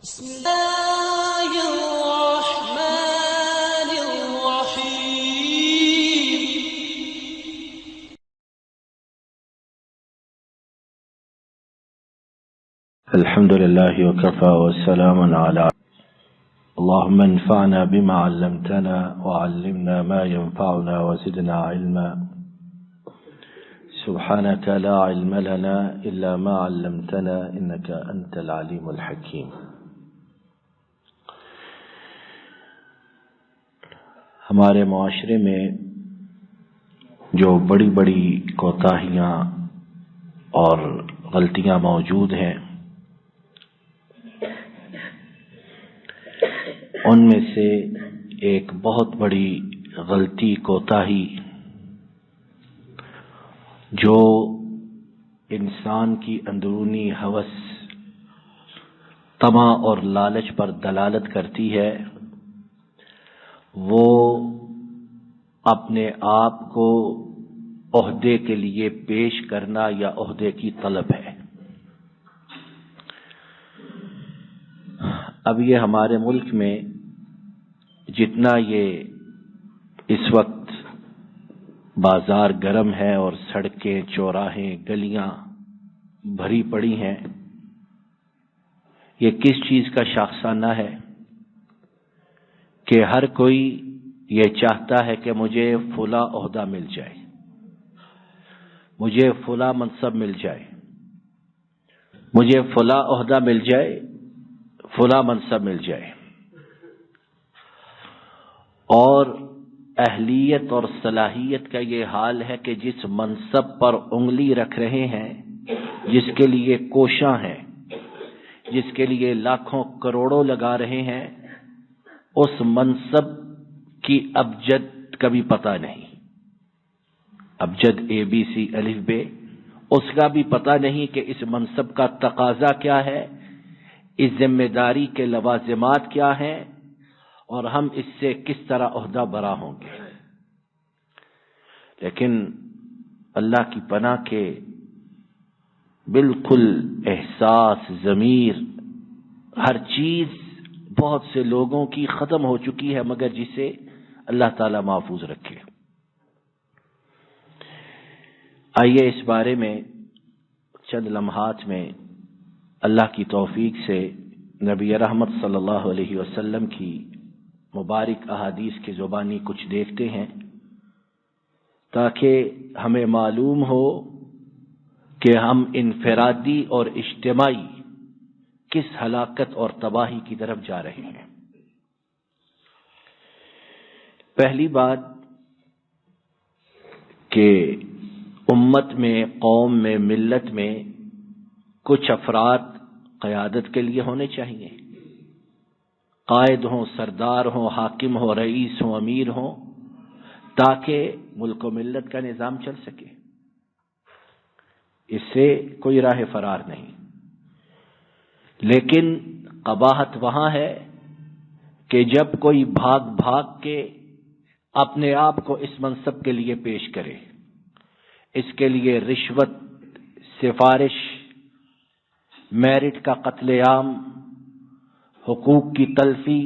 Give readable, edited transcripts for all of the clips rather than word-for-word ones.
بسم الله الرحمن الرحيم. الحمد لله وكفى والسلام على اللهم انفعنا بما علمتنا وعلمنا ما ينفعنا وزدنا علما. سبحانك لا علم لنا إلا ما علمتنا إنك أنت العليم الحكيم. ہمارے معاشرے میں جو بڑی بڑی کوتاہیاں اور غلطیاں موجود ہیں، ان میں سے ایک بہت بڑی غلطی کوتاہی جو انسان کی اندرونی ہوس، طمع اور لالچ پر دلالت کرتی ہے، وہ اپنے آپ کو عہدے کے لیے پیش کرنا یا عہدے کی طلب ہے۔ اب یہ ہمارے ملک میں جتنا یہ اس وقت بازار گرم ہے اور سڑکیں، چوراہے، گلیاں بھری پڑی ہیں، یہ کس چیز کا شاخسانہ ہے کہ ہر کوئی یہ چاہتا ہے کہ مجھے فلاں عہدہ مل جائے، مجھے فلاں منصب مل جائے، مجھے فلاں عہدہ مل جائے، فلاں منصب مل جائے، اور اہلیت اور صلاحیت کا یہ حال ہے کہ جس منصب پر انگلی رکھ رہے ہیں، جس کے لیے کوشاں ہیں، جس کے لیے لاکھوں کروڑوں لگا رہے ہیں، اس منصب کی ابجد کبھی پتہ نہیں، ابجد ABC الف ب، اس کا بھی پتہ نہیں کہ اس منصب کا تقاضا کیا ہے، اس ذمہ داری کے لوازمات کیا ہیں، اور ہم اس سے کس طرح عہدہ برا ہوں گے۔ لیکن اللہ کی پناہ کے بالکل احساس، ضمیر، ہر چیز بہت سے لوگوں کی ختم ہو چکی ہے، مگر جسے اللہ تعالی محفوظ رکھے۔ آئیے اس بارے میں چند لمحات میں اللہ کی توفیق سے نبی رحمت صلی اللہ علیہ وسلم کی مبارک احادیث کی زبانی کچھ دیکھتے ہیں، تاکہ ہمیں معلوم ہو کہ ہم انفرادی اور اجتماعی کس ہلاکت اور تباہی کی طرف جا رہے ہیں۔ پہلی بات کہ امت میں، قوم میں، ملت میں کچھ افراد قیادت کے لیے ہونے چاہیے، قائد ہوں، سردار ہوں، حاکم ہوں، رئیس ہوں، امیر ہوں، تاکہ ملک و ملت کا نظام چل سکے۔ اس سے کوئی راہ فرار نہیں، لیکن قباحت وہاں ہے کہ جب کوئی بھاگ بھاگ کے اپنے آپ کو اس منصب کے لیے پیش کرے، اس کے لیے رشوت، سفارش، میرٹ کا قتل عام، حقوق کی تلفی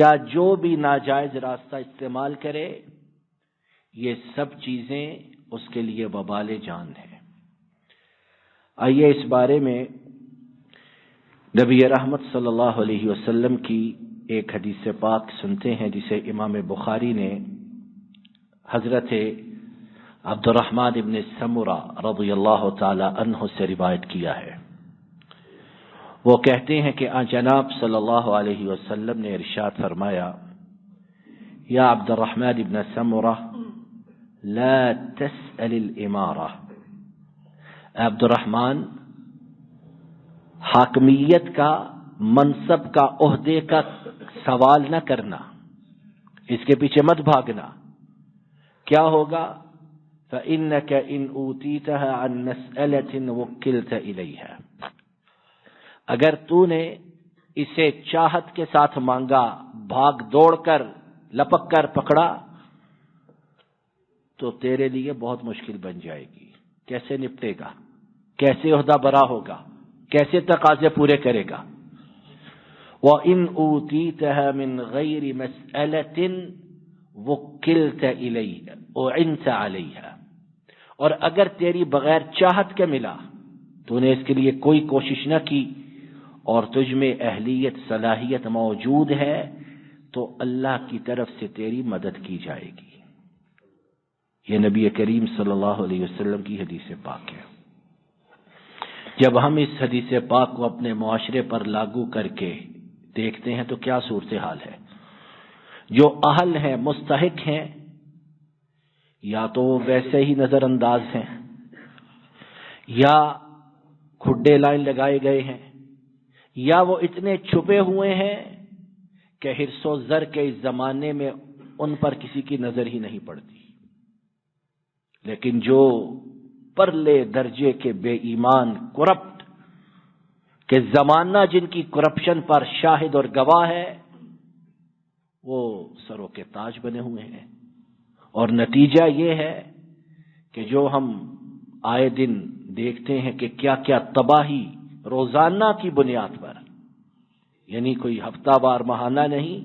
یا جو بھی ناجائز راستہ استعمال کرے، یہ سب چیزیں اس کے لیے وبال جان ہے۔ آئیے اس بارے میں نبی رحمت صلی اللہ علیہ وسلم کی ایک حدیث پاک سنتے ہیں، جسے امام بخاری نے حضرت عبد الرحمن ابن سمرہ رضی اللہ تعالی عنہ سے روایت کیا ہے۔ وہ کہتے ہیں کہ جناب صلی اللہ علیہ وسلم نے ارشاد فرمایا، یا عبد الرحمن ابن سمرہ لا تسأل الامارہ، عبد الرحمن حاکمیت کا، منصب کا، عہدے کا سوال نہ کرنا، اس کے پیچھے مت بھاگنا۔ کیا ہوگا؟ فإنك إن أوتيتها عن مسألة وكلت إليها، اگر تو نے اسے چاہت کے ساتھ مانگا، بھاگ دوڑ کر، لپک کر پکڑا، تو تیرے لیے بہت مشکل بن جائے گی۔ کیسے نپٹے گا؟ کیسے عہدہ برا ہوگا؟ کیسے تقاضے پورے کرے گا؟ وَإِنْ أُوتِيتَهَا مِنْ غَيْرِ مَسْأَلَةٍ وُكِّلْتَ إِلَيْهَا أُعِنْتَ عَلَيْهَا، اور اگر تیری بغیر چاہت کے ملا، تو نے اس کے لیے کوئی کوشش نہ کی اور تجھ میں اہلیت صلاحیت موجود ہے، تو اللہ کی طرف سے تیری مدد کی جائے گی۔ یہ نبی کریم صلی اللہ علیہ وسلم کی حدیث پاک ہے۔ جب ہم اس حدیث پاک کو اپنے معاشرے پر لاگو کر کے دیکھتے ہیں تو کیا صورتحال ہے؟ جو اہل ہیں، مستحق ہیں، یا تو وہ ویسے ہی نظر انداز ہیں، یا کھڈے لائن لگائے گئے ہیں، یا وہ اتنے چھپے ہوئے ہیں کہ حرص و زر کے اس زمانے میں ان پر کسی کی نظر ہی نہیں پڑتی۔ لیکن جو پرلے درجے کے بے ایمان، کرپٹ، کہ زمانہ جن کی کرپشن پر شاہد اور گواہ ہے، وہ سروں کے تاج بنے ہوئے ہیں۔ اور نتیجہ یہ ہے کہ جو ہم آئے دن دیکھتے ہیں کہ کیا کیا تباہی روزانہ کی بنیاد پر، یعنی کوئی ہفتہ وار ماہانہ نہیں،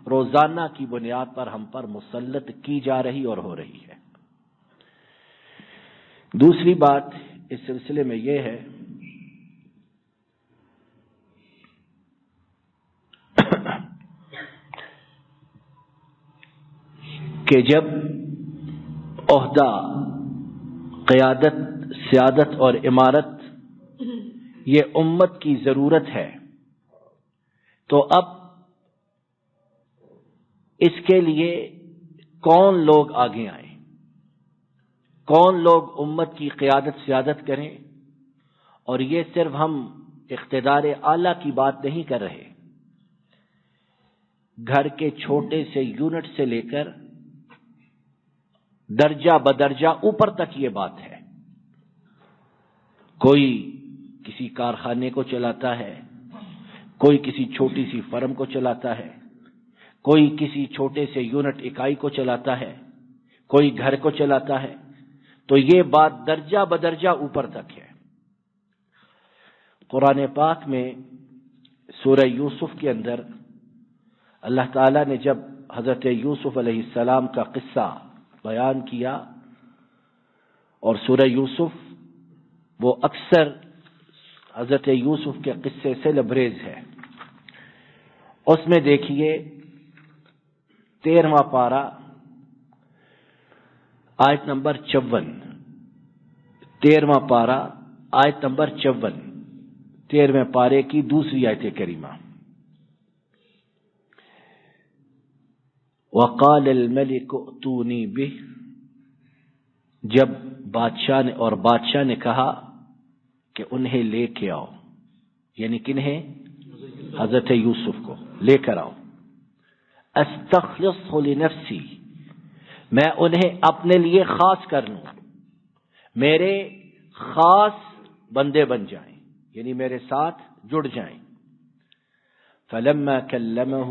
روزانہ کی بنیاد پر ہم پر مسلط کی جا رہی اور ہو رہی ہے۔ دوسری بات اس سلسلے میں یہ ہے کہ جب عہدہ، قیادت، سیادت اور امارت یہ امت کی ضرورت ہے، تو اب اس کے لیے کون لوگ آگے آئیں، کون لوگ امت کی قیادت سیادت کریں؟ اور یہ صرف ہم اقتدار اعلیٰ کی بات نہیں کر رہے، گھر کے چھوٹے سے یونٹ سے لے کر درجہ بدرجہ اوپر تک یہ بات ہے۔ کوئی کسی کارخانے کو چلاتا ہے، کوئی کسی چھوٹی سی فرم کو چلاتا ہے، کوئی کسی چھوٹے سے یونٹ اکائی کو چلاتا ہے، کوئی گھر کو چلاتا ہے، تو یہ بات درجہ بدرجہ اوپر تک ہے۔ قرآن پاک میں سورہ یوسف کے اندر اللہ تعالیٰ نے جب حضرت یوسف علیہ السلام کا قصہ بیان کیا، اور سورہ یوسف وہ اکثر حضرت یوسف کے قصے سے لبریز ہے، اس میں دیکھیے 13واں پارہ آیت نمبر 54، 13واں پارہ آیت نمبر 54، 13ویں پارے کی دوسری آیت کریمہ۔ وقال الملك ائتوني به، جب بادشاہ نے کہا کہ انہیں لے کے آؤ، یعنی کنہیں؟ حضرت یوسف کو لے کر آؤ۔ استخلصه لنفسی، میں انہیں اپنے لیے خاص کر لوں، میرے خاص بندے بن جائیں، یعنی میرے ساتھ جڑ جائیں۔ فلما کلمہ،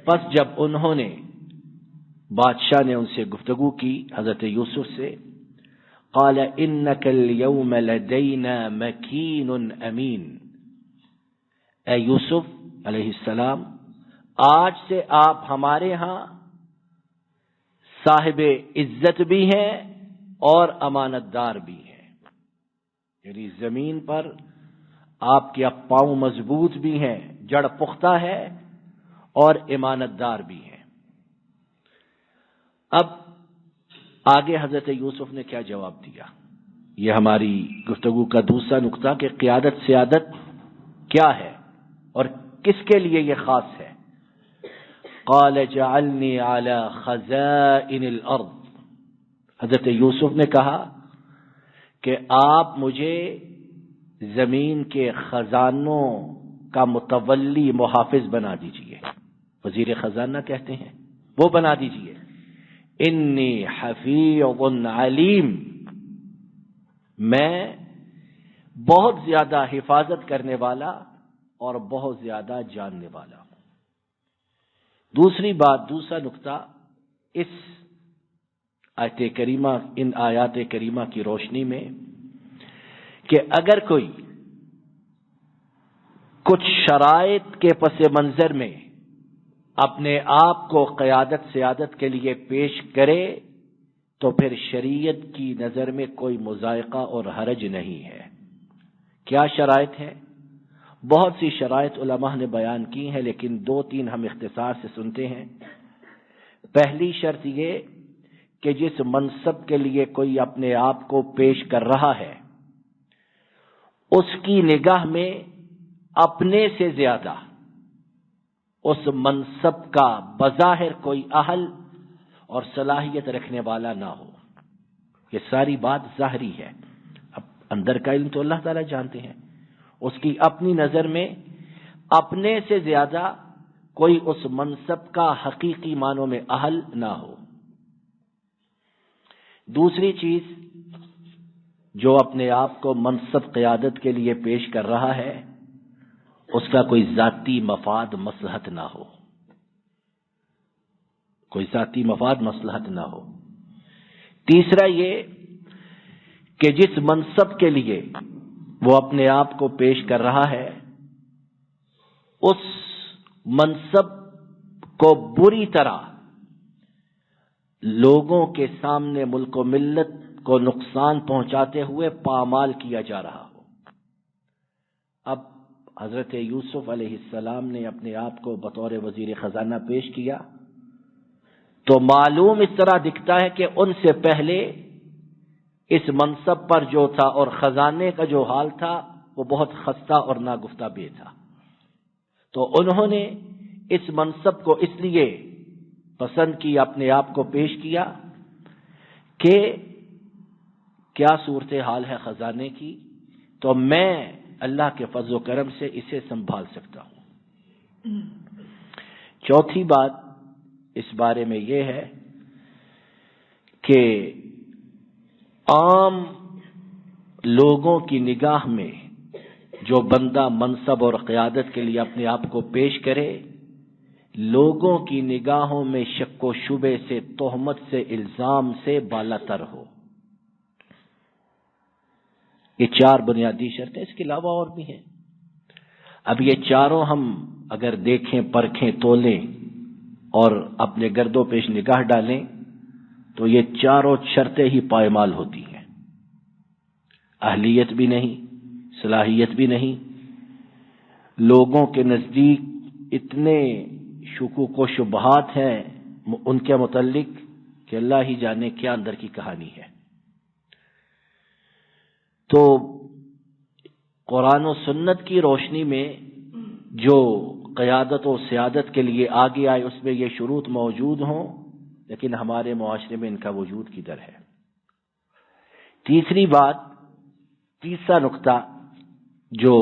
پس جب انہوں نے، بادشاہ نے ان سے گفتگو کی حضرت یوسف سے، قال انک اليوم لدینا مکین امین، اے یوسف علیہ السلام، آج سے آپ ہمارے ہاں صاحب عزت بھی ہیں اور امانت دار بھی ہیں، یعنی زمین پر آپ کے پاؤں مضبوط بھی ہیں، جڑ پختہ ہے اور امانت دار بھی ہیں۔ اب آگے حضرت یوسف نے کیا جواب دیا؟ یہ ہماری گفتگو کا دوسرا نقطہ کہ قیادت سیادت کیا ہے اور کس کے لیے یہ خاص ہے۔ قال جعلنی علی خزائن الارض، حضرت یوسف نے کہا کہ آپ مجھے زمین کے خزانوں کا متولی، محافظ بنا دیجئے، وزیر خزانہ کہتے ہیں، وہ بنا دیجئے۔ انی حفیظ علیم، میں بہت زیادہ حفاظت کرنے والا اور بہت زیادہ جاننے والا ہوں۔ دوسری بات، دوسرا نقطہ اس آیت کریمہ، ان آیات کریمہ کی روشنی میں، کہ اگر کوئی کچھ شرائط کے پس منظر میں اپنے آپ کو قیادت سیادت کے لیے پیش کرے تو پھر شریعت کی نظر میں کوئی مضائقہ اور حرج نہیں ہے۔ کیا شرائط ہے؟ بہت سی شرائط علماء نے بیان کی ہیں، لیکن دو تین ہم اختصار سے سنتے ہیں۔ پہلی شرط یہ کہ جس منصب کے لیے کوئی اپنے آپ کو پیش کر رہا ہے اس کی نگاہ میں اپنے سے زیادہ اس منصب کا بظاہر کوئی اہل اور صلاحیت رکھنے والا نہ ہو۔ یہ ساری بات ظاہری ہے، اب اندر کا علم تو اللہ تعالیٰ جانتے ہیں۔ اس کی اپنی نظر میں اپنے سے زیادہ کوئی اس منصب کا حقیقی معنوں میں اہل نہ ہو۔ دوسری چیز، جو اپنے آپ کو منصب قیادت کے لیے پیش کر رہا ہے اس کا کوئی ذاتی مفاد مصلحت نہ ہو، کوئی ذاتی مفاد مصلحت نہ ہو۔ تیسرا یہ کہ جس منصب کے لیے وہ اپنے آپ کو پیش کر رہا ہے اس منصب کو بری طرح لوگوں کے سامنے ملک و ملت کو نقصان پہنچاتے ہوئے پامال کیا جا رہا ہو۔ اب حضرت یوسف علیہ السلام نے اپنے آپ کو بطور وزیر خزانہ پیش کیا تو معلوم اس طرح دکھتا ہے کہ ان سے پہلے اس منصب پر جو تھا اور خزانے کا جو حال تھا وہ بہت خستہ اور ناگفتہ بے تھا، تو انہوں نے اس منصب کو اس لیے پسند کی، اپنے آپ کو پیش کیا کہ کیا صورتحال ہے خزانے کی، تو میں اللہ کے فضل و کرم سے اسے سنبھال سکتا ہوں۔ چوتھی بات اس بارے میں یہ ہے کہ عام لوگوں کی نگاہ میں جو بندہ منصب اور قیادت کے لیے اپنے آپ کو پیش کرے لوگوں کی نگاہوں میں شک و شبے سے، تہمت سے، الزام سے بالا تر ہو۔ یہ چار بنیادی شرطیں، اس کے علاوہ اور بھی ہیں۔ اب یہ چاروں ہم اگر دیکھیں، پرکھیں، تولیں اور اپنے گرد و پیش نگاہ ڈالیں تو یہ چاروں شرطیں ہی پائمال ہوتی ہیں۔ اہلیت بھی نہیں، صلاحیت بھی نہیں، لوگوں کے نزدیک اتنے شکوک و شبہات ہیں ان کے متعلق کہ اللہ ہی جانے کیا اندر کی کہانی ہے۔ تو قرآن و سنت کی روشنی میں جو قیادت و سیادت کے لیے آگے آئے اس میں یہ شروط موجود ہوں، لیکن ہمارے معاشرے میں ان کا وجود کدھر ہے۔ تیسری بات، تیسرا نقطہ جو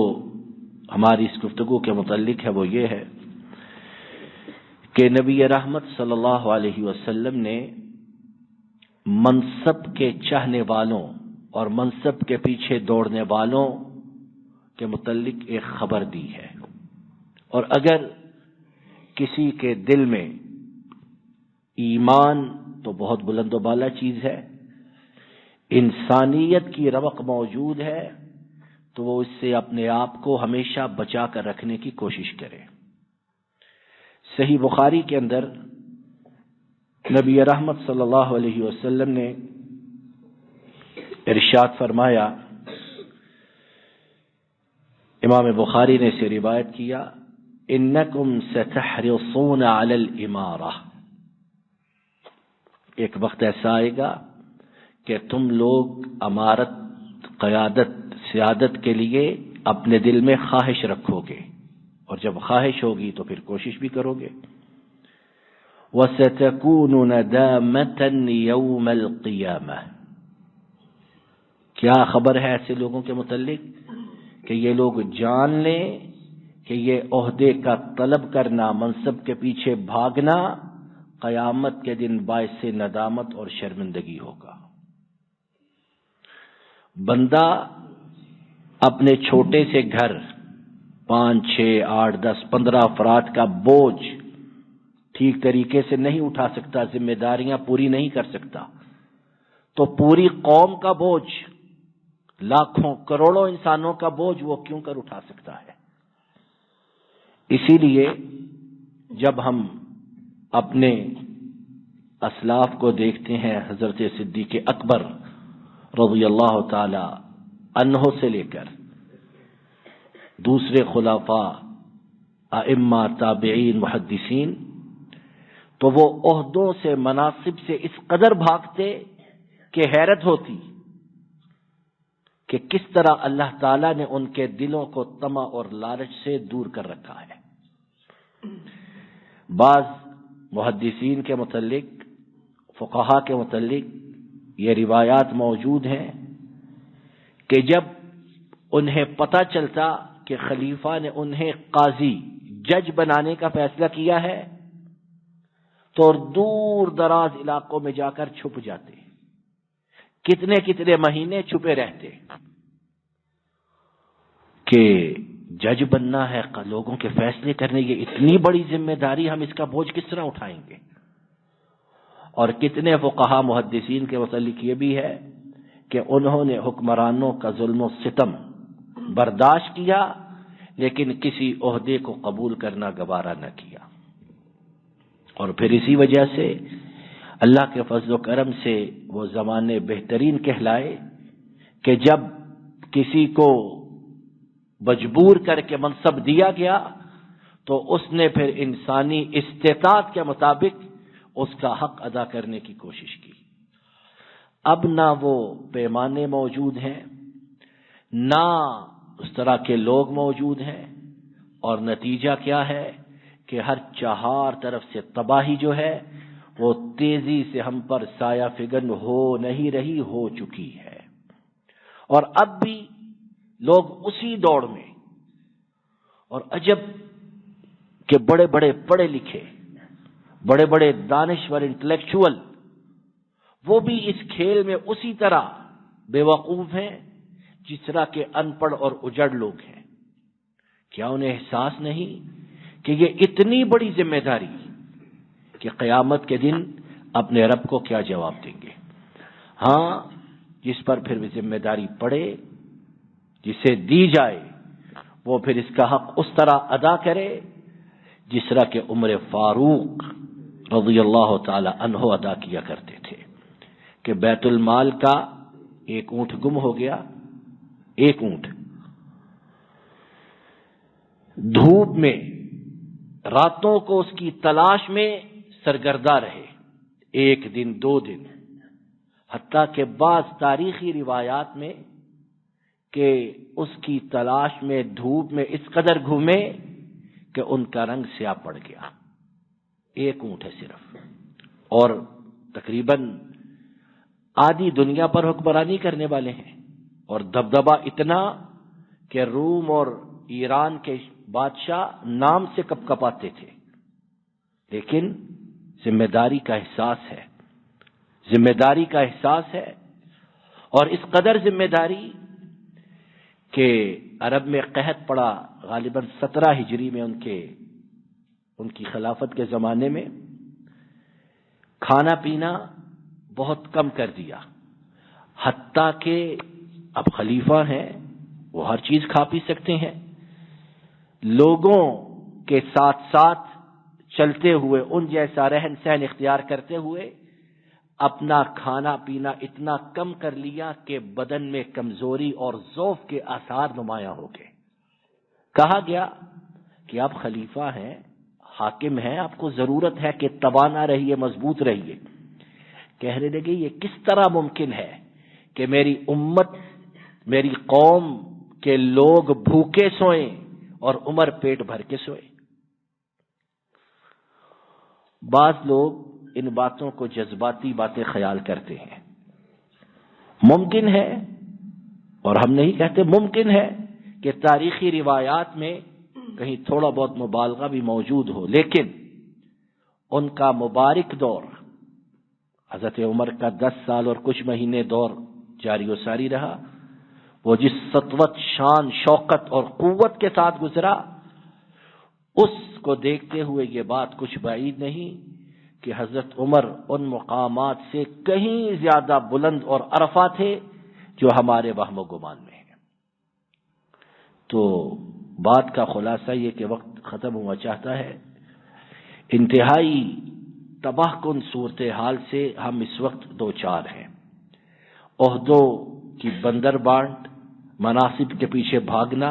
ہماری اس گفتگو کے متعلق ہے وہ یہ ہے کہ نبی رحمت صلی اللہ علیہ وسلم نے منصب کے چاہنے والوں اور منصب کے پیچھے دوڑنے والوں کے متعلق ایک خبر دی ہے، اور اگر کسی کے دل میں ایمان تو بہت بلند و بالا چیز ہے، انسانیت کی رونق موجود ہے تو وہ اس سے اپنے آپ کو ہمیشہ بچا کر رکھنے کی کوشش کرے۔ صحیح بخاری کے اندر نبی رحمت صلی اللہ علیہ وسلم نے ارشاد فرمایا، امام بخاری نے اسے روایت کیا، انکم ستحرصون علی الامارہ، ایک وقت ایسا آئے گا کہ تم لوگ امارت، قیادت، سیادت کے لیے اپنے دل میں خواہش رکھو گے، اور جب خواہش ہوگی تو پھر کوشش بھی کرو گے۔ وَسَتَكُونُ نَدَامَةً يَوْمَ الْقِيَامَةِ، کیا خبر ہے ایسے لوگوں کے متعلق کہ یہ لوگ جان لیں کہ یہ عہدے کا طلب کرنا، منصب کے پیچھے بھاگنا قیامت کے دن باعث ندامت اور شرمندگی ہوگا۔ بندہ اپنے چھوٹے سے گھر 5، 6، 8، 10، 15 افراد کا بوجھ ٹھیک طریقے سے نہیں اٹھا سکتا، ذمہ داریاں پوری نہیں کر سکتا، تو پوری قوم کا بوجھ، لاکھوں کروڑوں انسانوں کا بوجھ وہ کیوں کر اٹھا سکتا ہے؟ اسی لیے جب ہم اپنے اسلاف کو دیکھتے ہیں، حضرت صدیق اکبر رضی اللہ تعالی عنہ سے لے کر دوسرے خلفاء، ائمہ، تابعین، محدثین، تو وہ عہدوں سے، مناصب سے اس قدر بھاگتے کہ حیرت ہوتی کہ کس طرح اللہ تعالیٰ نے ان کے دلوں کو طمع اور لالچ سے دور کر رکھا ہے۔ بعض محدثین کے متعلق، فقہا کے متعلق یہ روایات موجود ہیں کہ جب انہیں پتہ چلتا کہ خلیفہ نے انہیں قاضی، جج بنانے کا فیصلہ کیا ہے، تو دور دراز علاقوں میں جا کر چھپ جاتے، کتنے کتنے مہینے چھپے رہتے کہ جج بننا ہے، لوگوں کے فیصلے کرنے، یہ اتنی بڑی ذمہ داری، ہم اس کا بوجھ کس طرح اٹھائیں گے۔ اور کتنے فقہا محدثین کے متعلق یہ بھی ہے کہ انہوں نے حکمرانوں کا ظلم و ستم برداشت کیا، لیکن کسی عہدے کو قبول کرنا گوارا نہ کیا۔ اور پھر اسی وجہ سے اللہ کے فضل و کرم سے وہ زمانے بہترین کہلائے کہ جب کسی کو مجبور کر کے منصب دیا گیا تو اس نے پھر انسانی استطاعت کے مطابق اس کا حق ادا کرنے کی کوشش کی۔ اب نہ وہ پیمانے موجود ہیں، نہ اس طرح کے لوگ موجود ہیں، اور نتیجہ کیا ہے کہ ہر چہار طرف سے تباہی جو ہے وہ تیزی سے ہم پر سایہ فگن ہو نہیں رہی، ہو چکی ہے۔ اور اب بھی لوگ اسی دوڑ میں، اور عجب کہ بڑے بڑے پڑھے لکھے، بڑے بڑے دانشور، انٹلیکچوئل، وہ بھی اس کھیل میں اسی طرح بے وقوف ہیں جس طرح کے ان پڑھ اور اجڑ لوگ ہیں۔ کیا انہیں احساس نہیں کہ یہ اتنی بڑی ذمہ داری کہ قیامت کے دن اپنے رب کو کیا جواب دیں گے؟ ہاں، جس پر پھر بھی ذمہ داری پڑے، جسے دی جائے، وہ پھر اس کا حق اس طرح ادا کرے جس طرح کہ عمر فاروق رضی اللہ تعالی عنہ ادا کیا کرتے تھے کہ بیت المال کا ایک اونٹ گم ہو گیا، ایک اونٹ، دھوپ میں راتوں کو اس کی تلاش میں سرگردہ رہے، ایک دن، دو دن، حتیٰ کہ بعض تاریخی روایات میں کہ اس کی تلاش میں دھوپ میں اس قدر گھومے کہ ان کا رنگ سیاہ پڑ گیا۔ ایک اونٹ ہے صرف، اور تقریباً آدھی دنیا پر حکمرانی کرنے والے ہیں، اور دبدبہ اتنا کہ روم اور ایران کے بادشاہ نام سے کپ کپاتے تھے۔ لیکن ذمہ داری کا احساس ہے، ذمہ داری کا احساس ہے، اور اس قدر ذمہ داری کہ عرب میں قحط پڑا غالباً 17 ہجری میں، ان کی خلافت کے زمانے میں کھانا پینا بہت کم کر دیا، حتیٰ کہ اب خلیفہ ہیں، وہ ہر چیز کھا پی سکتے ہیں، لوگوں کے ساتھ ساتھ چلتے ہوئے ان جیسا رہن سہن اختیار کرتے ہوئے اپنا کھانا پینا اتنا کم کر لیا کہ بدن میں کمزوری اور ضعف کے آثار نمایاں ہو گئے۔ کہا گیا کہ آپ خلیفہ ہیں، حاکم ہیں، آپ کو ضرورت ہے کہ توانا رہیے، مضبوط رہیے۔ کہنے لگے یہ کس طرح ممکن ہے کہ میری امت، میری قوم کے لوگ بھوکے سوئیں اور عمر پیٹ بھر کے سوئے۔ بعض لوگ ان باتوں کو جذباتی باتیں خیال کرتے ہیں۔ ممکن ہے، اور ہم نہیں کہتے، ممکن ہے کہ تاریخی روایات میں کہیں تھوڑا بہت مبالغہ بھی موجود ہو، لیکن ان کا مبارک دور، حضرت عمر کا 10 سال اور کچھ مہینے دور جاری و ساری رہا، وہ جس سطوت، شان، شوکت اور قوت کے ساتھ گزرا، اس کو دیکھتے ہوئے یہ بات کچھ بعید نہیں کہ حضرت عمر ان مقامات سے کہیں زیادہ بلند اور عرفہ تھے جو ہمارے وہم و گمان میں ہیں۔ تو بات کا خلاصہ یہ کہ وقت ختم ہوا چاہتا ہے. انتہائی تباہ کن صورتحال سے ہم اس وقت دو چار ہیں. عہدوں کی بندر بانٹ، مناصب کے پیچھے بھاگنا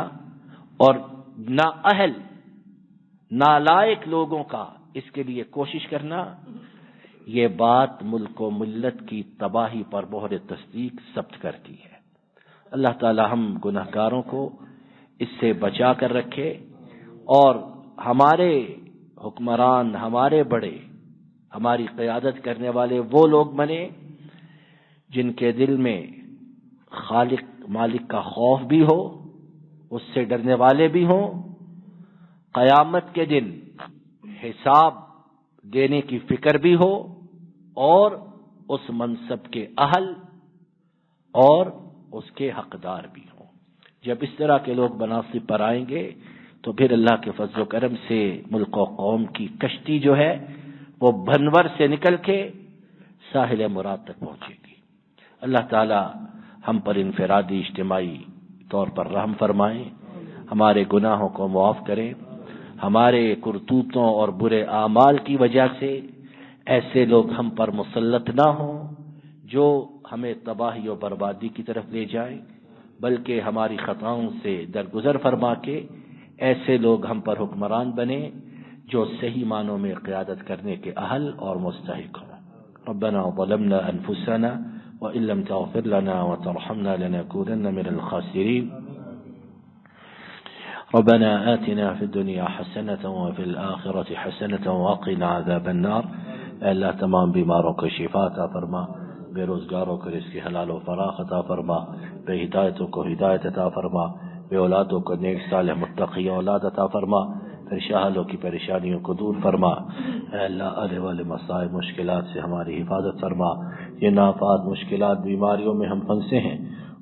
اور نااہل نالائق لوگوں کا اس کے لیے کوشش کرنا، یہ بات ملک و ملت کی تباہی پر مہر تصدیق ثبت کرتی ہے. اللہ تعالی ہم گناہ گاروں کو اس سے بچا کر رکھے اور ہمارے حکمران، ہمارے بڑے، ہماری قیادت کرنے والے وہ لوگ بنے جن کے دل میں خالق مالک کا خوف بھی ہو، اس سے ڈرنے والے بھی ہوں، قیامت کے دن حساب دینے کی فکر بھی ہو، اور اس منصب کے اہل اور اس کے حقدار بھی ہوں. جب اس طرح کے لوگ مناصب پر آئیں گے تو پھر اللہ کے فضل و کرم سے ملک و قوم کی کشتی جو ہے وہ بھنور سے نکل کے ساحل مراد تک پہنچے گی. اللہ تعالی ہم پر انفرادی اجتماعی طور پر رحم فرمائیں، ہمارے گناہوں کو معاف کریں، ہمارے کرتوتوں اور برے اعمال کی وجہ سے ایسے لوگ ہم پر مسلط نہ ہوں جو ہمیں تباہی و بربادی کی طرف لے جائیں، بلکہ ہماری خطاؤں سے درگزر فرما کے ایسے لوگ ہم پر حکمران بنے جو صحیح معنوں میں قیادت کرنے کے اہل اور مستحق ہوں. ربنا ظلمنا انفسنا وان لم تغفر لنا وترحمنا لنكونن من الخاسرين. ربنا آتنا في الدنيا حسنة وفي الآخرة حسنة وقنا عذاب النار. اے اللہ تمام بیماروں کو شفا عطا فرما، بے روزگاروں کو رزق حلال و فراخ عطا فرما، بے ہدایتوں کو ہدایت عطا فرما، بے اولادوں کو نیک صالح متقی اولاد عطا فرما، پریشانوں کی پریشانیوں کو دور فرما. اے اللہ آنے والے مسائل مشکلات سے ہماری حفاظت فرما. یہ نافات مشکلات بیماریوں میں ہم پھنسے ہیں،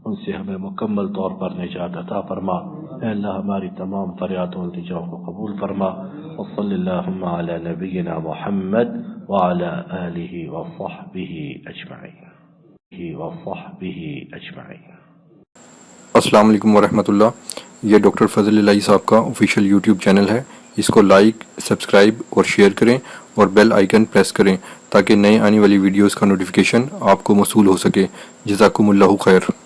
ان سے ہمیں مکمل طور پر نجات عطا فرما. اے اللہ ہماری تمام فریاد و التجاؤں کو قبول فرما. وصلی اللہم علی نبینا محمد وعلی آلہ وصحبہ اجمعین. السلام علیکم ورحمۃ اللہ. یہ ڈاکٹر فضل الہی صاحب کا آفیشیل یوٹیوب چینل ہے. اس کو لائک، سبسکرائب اور شیئر کریں اور بیل آئیکن پریس کریں تاکہ نئے آنے والی ویڈیوز کا نوٹیفیکیشن آپ کو موصول ہو سکے. جزاکم اللہ خیر.